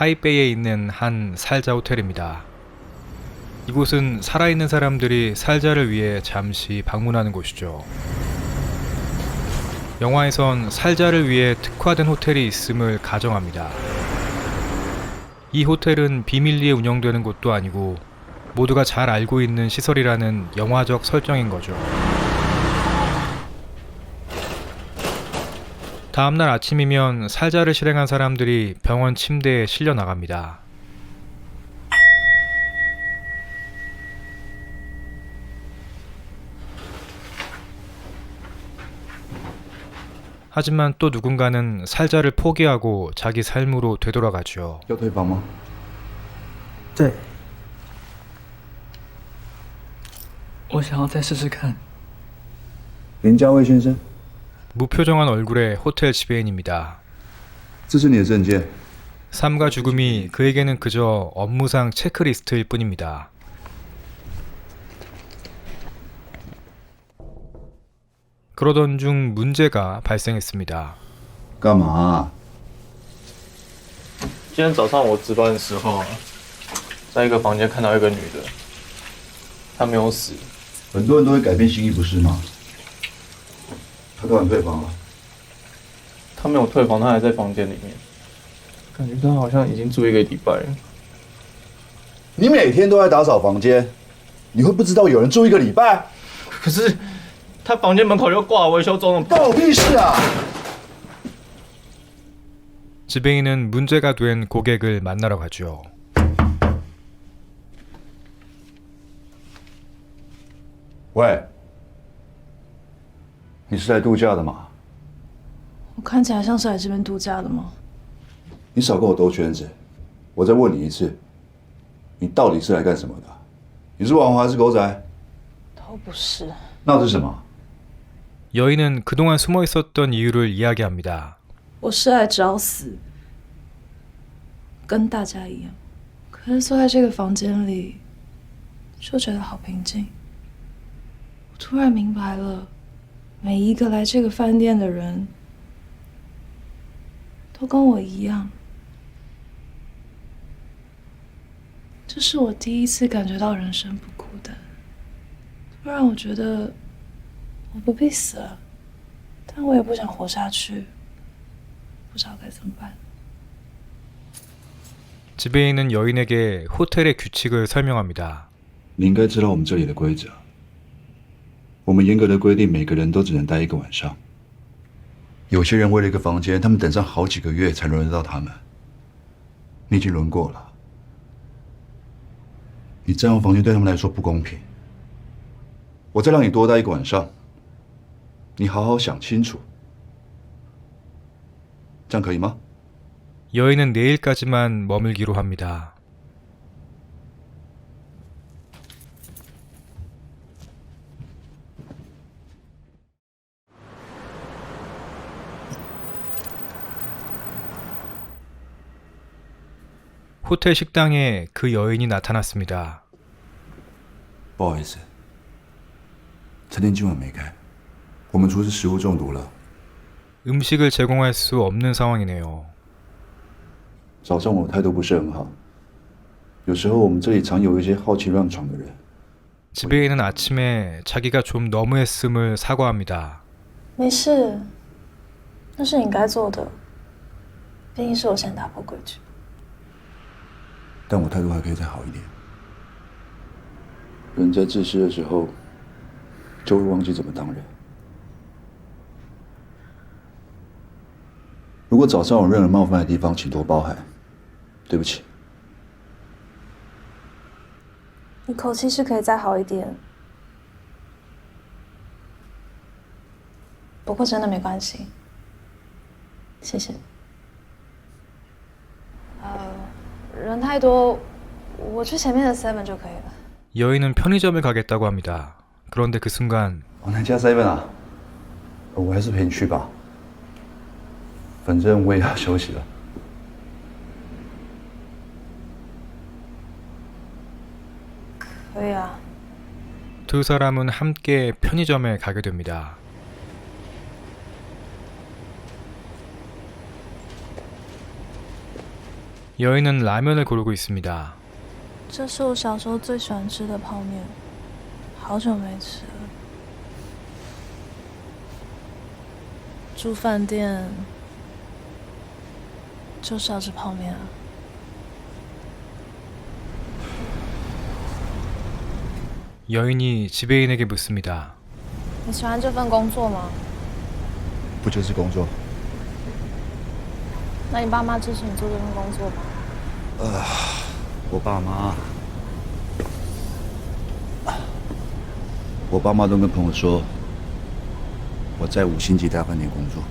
타이베이에 있는 한 살자 호텔입니다. 이곳은 살아있는 사람들이 살자를 위해 잠시 방문하는 곳이죠. 영화에선 살자를 위해 특화된 호텔이 있음을 가정합니다. 이 호텔은 비밀리에 운영되는 곳도 아니고 모두가 잘 알고 있는 시설이라는 영화적 설정인 거죠. 다음날 아침이면 살자를 실행한 사람들이 병원 침대에 실려 나갑니다. 하지만 또 누군가는 살자를 포기하고 자기 삶으로 되돌아가죠. 要退房吗？对，我想要再试试看。林家卫先生， 무표정한 얼굴의 호텔 지배인입니다. 这是你的证件。 삶과 죽음이 그에게는 그저 업무상 체크리스트일 뿐입니다. 그러던 중 문제가 발생했습니다. 干嘛？今天早上我值班的时候，在一个房间看到一个女的，她没有死。很多人都会改变心意，不是吗？他突然退房了。她没有退房，她还在房间里面，感觉她好像已经住1个礼拜了。你每天都在打扫房间，你会不知道有人住1个礼拜？可是她房间门口就挂维修中的。关我屁事啊！ 지배인은 문제가 된 고객을 만나러 가죠.喂，你是来度假的吗？我看起来像是来这边度假的吗？你少跟我兜圈子。我再问你一次，你到底是来干什么的？你是网红还是狗仔？都不是。那是什么？ 여인은 그동안 숨어 있었던 이유를 이야기합니다. 我是来找死，跟大家一样。可是坐在这个房间里，就觉得好平静。我突然明白了，每一个来这个饭店的人，都跟我一样。这是我第一次感觉到人生不孤单，突然我觉得我不必死了，但我也不想活下去。 不知道该怎么办。 지배인은 여인에게 호텔의 규칙을 설명합니다. 你应该知道我们这里的规则。我们严格的规定，每个人都只能待1个晚上。有些人为了一个房间，他们等上好几个月才轮得到他们。你已经轮过了，你占用房间对他们来说不公平。我再让你多待1个晚上，你好好想清楚。 这样可以吗？ 여인은 내일까지만 머물기로 합니다. 호텔 식당에 그 여인이 나타났습니다. 不好意思，餐厅今晚没开，我们厨师食物中毒了。 음식을 제공할 수 없는 상황이네요. 早上我态度不是很好，有时候我们这里常有一些好奇乱闯的人。 지배인은 아침에 자기가 좀 너무했음을 사과합니다. 没事，那是你该做的，毕竟是我先打破规矩。但我态度还可以再好一点。人在自私的时候，就会忘记怎么当人。 如果早上有任何冒犯的地方，请多包涵。对不起。你口气是可以再好一点，不过真的没关系，谢谢。人太多，我去前面的 Seven 就可以了。 여인은 편의점에 가겠다고 합니다. 그런데 그 순간 那家 Seven 啊，我还是陪你去吧。 反正我也要休息了。可以啊。 두 사람은 함께 편의점에 가게 됩니다. 여인은 라면을 고르고 있습니다. 这是我小时候最喜欢吃的泡面，好久没吃了。住饭店就是要吃泡面啊。 여인이 지배인에게 묻습니다. 你喜欢这份工作吗？不就是工作？那你爸妈支持你做这份工作吗？我爸妈都跟朋友说，我在5星级大饭店工作。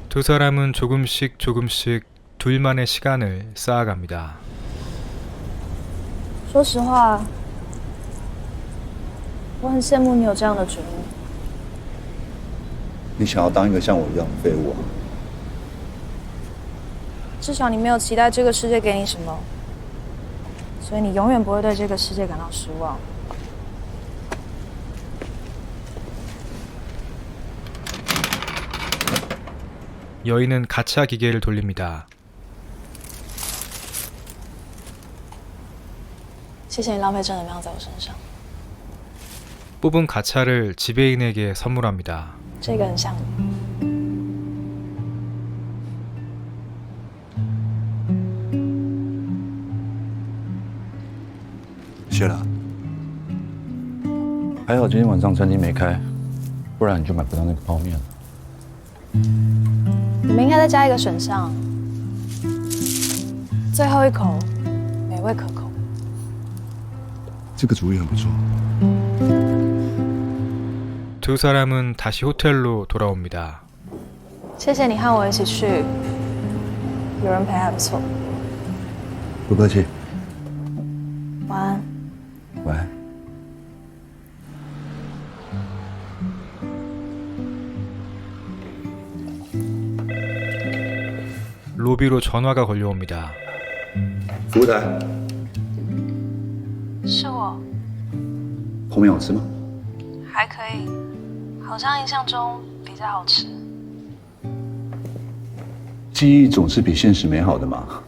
두 사람은 조금씩 둘만의 시간을 쌓아갑니다. 说实话，我很羡慕你有这样的觉悟。你想要当一个像我一样的废物啊？至少你没有期待这个世界给你什么，所以你永远不会对这个世界感到失望。 여인은 가차 기계를 돌립니다. 谢谢你浪费正能量在我身上， 뽑은 가차를 지배인에게 선물합니다. 这个很像你。 谢了。还好今天晚上餐厅没开，不然你就买不到那个泡面了。 你们应该再加一个选项，最后一口美味可口。 这个主意很不错。 두 사람은 다시 호텔로 돌아옵니다. 谢谢你和我一起去，有人陪还不错。不客气，晚安。晚安。 로비로 전화가 걸려옵니다. 服务台，是我，泡面好吃吗？还可以，好像印象中比较好吃。记忆总是比现实美好的嘛。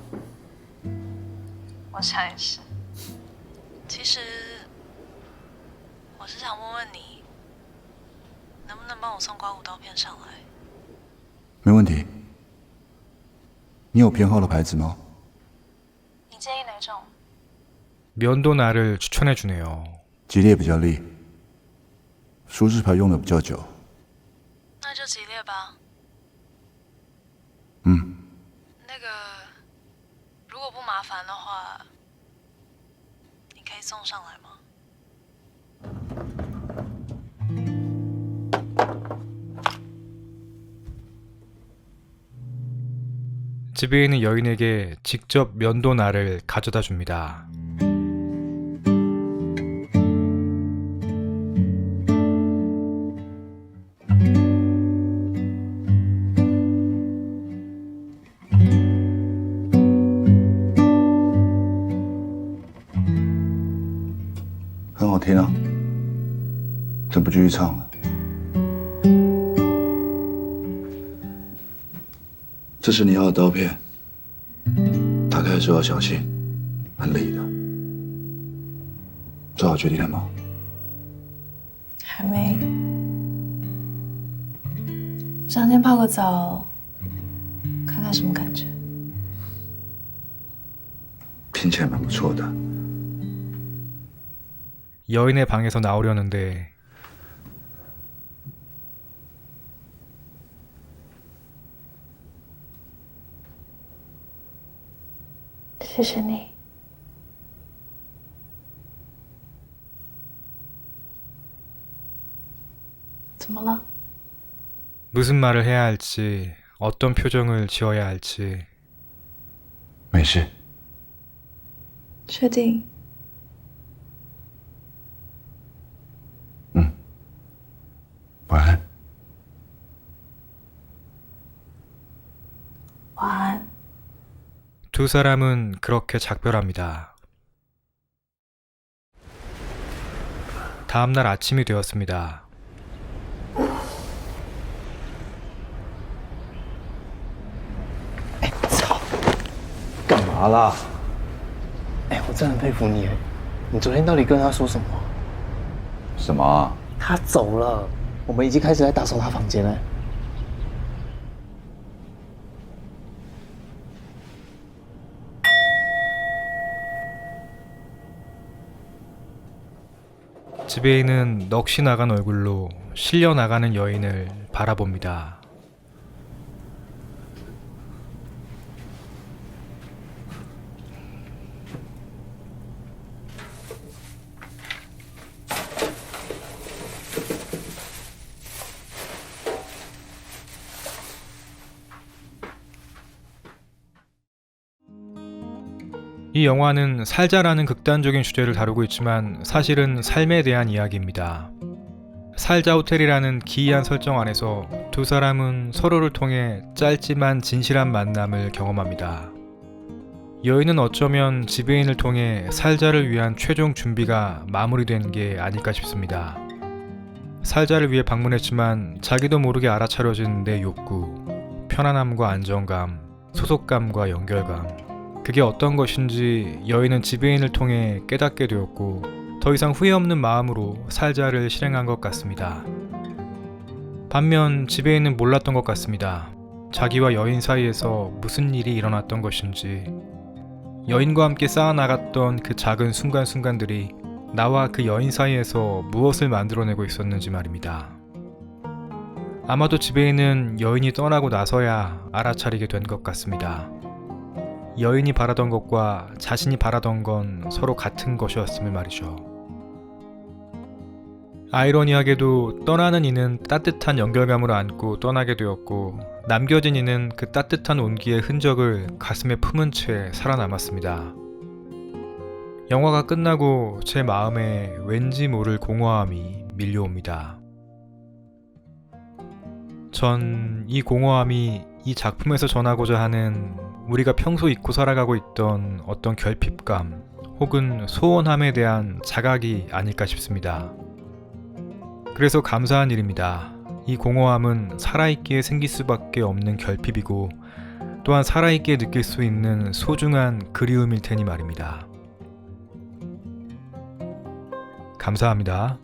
我想也是。其实，我是想问问你，能不能帮我送刮胡刀片上来？没问题。你有偏好的牌子吗？ 你建议哪种？ 면도날을 추천해주네요. 吉列比较利，舒适牌用的比较久。那就吉列吧。嗯，那个，如果不麻烦的话，你可以送上来吗？ 지배인은 여인에게 직접 면도날을 가져다 줍니다. “很好听啊，怎么不继续唱了？”这是你要的刀片，打开的时候要小心，很利的。做好决定了吗？还没。我想先泡个澡，看看什么感觉。听起来蛮不错的。 여인의 방에서 나오려는데 谢谢你。怎么了？ 무슨 말을 해야 할지, 어떤 표정을 지어야 할지 没事。确定？嗯。晚安。晚安。 두 사람은 그렇게 작별합니다. 다음날 아침이 되었습니다. 咋啦？哎，我真的很佩服你哎！你昨天到底跟他说什么？什么啊？他走了，我们已经开始在打扫他房间了。집에 있는 넋이 나간 얼굴로 실려 나가는 여인을 바라봅니다. 이 영화는 살자라는 극단적인 주제를 다루고 있지만 사실은 삶에 대한 이야기입니다. 살자 호텔이라는 기이한 설정 안에서 두 사람은 서로를 통해 짧지만 진실한 만남을 경험합니다. 여인은 어쩌면 지배인을 통해 살자를 위한 최종 준비가 마무리된 게 아닐까 싶습니다. 살자를 위해 방문했지만 자기도 모르게 알아차려진 내 욕구, 편안함과 안정감, 소속감과 연결감, 그게 어떤 것인지 여인은 지배인을 통해 깨닫게 되었고 더 이상 후회 없는 마음으로 살자를 실행한 것 같습니다. 반면 지배인은 몰랐던 것 같습니다. 자기와 여인 사이에서 무슨 일이 일어났던 것인지, 여인과 함께 쌓아나갔던 그 작은 순간순간들이 나와 그 여인 사이에서 무엇을 만들어내고 있었는지 말입니다. 아마도 지배인은 여인이 떠나고 나서야 알아차리게 된 것 같습니다. 여인이 바라던 것과 자신이 바라던 건 서로 같은 것이었음을 말이죠. 아이러니하게도 떠나는 이는 따뜻한 연결감을 안고 떠나게 되었고 남겨진 이는 그 따뜻한 온기의 흔적을 가슴에 품은 채 살아남았습니다. 영화가 끝나고 제 마음에 왠지 모를 공허함이 밀려옵니다. 전 이 공허함이 이 작품에서 전하고자 하는 우리가 평소 잊고 살아가고 있던 어떤 결핍감 혹은 소원함에 대한 자각이 아닐까 싶습니다. 그래서 감사한 일입니다. 이 공허함은 살아있기에 생길 수밖에 없는 결핍이고 또한 살아있기에 느낄 수 있는 소중한 그리움일 테니 말입니다. 감사합니다.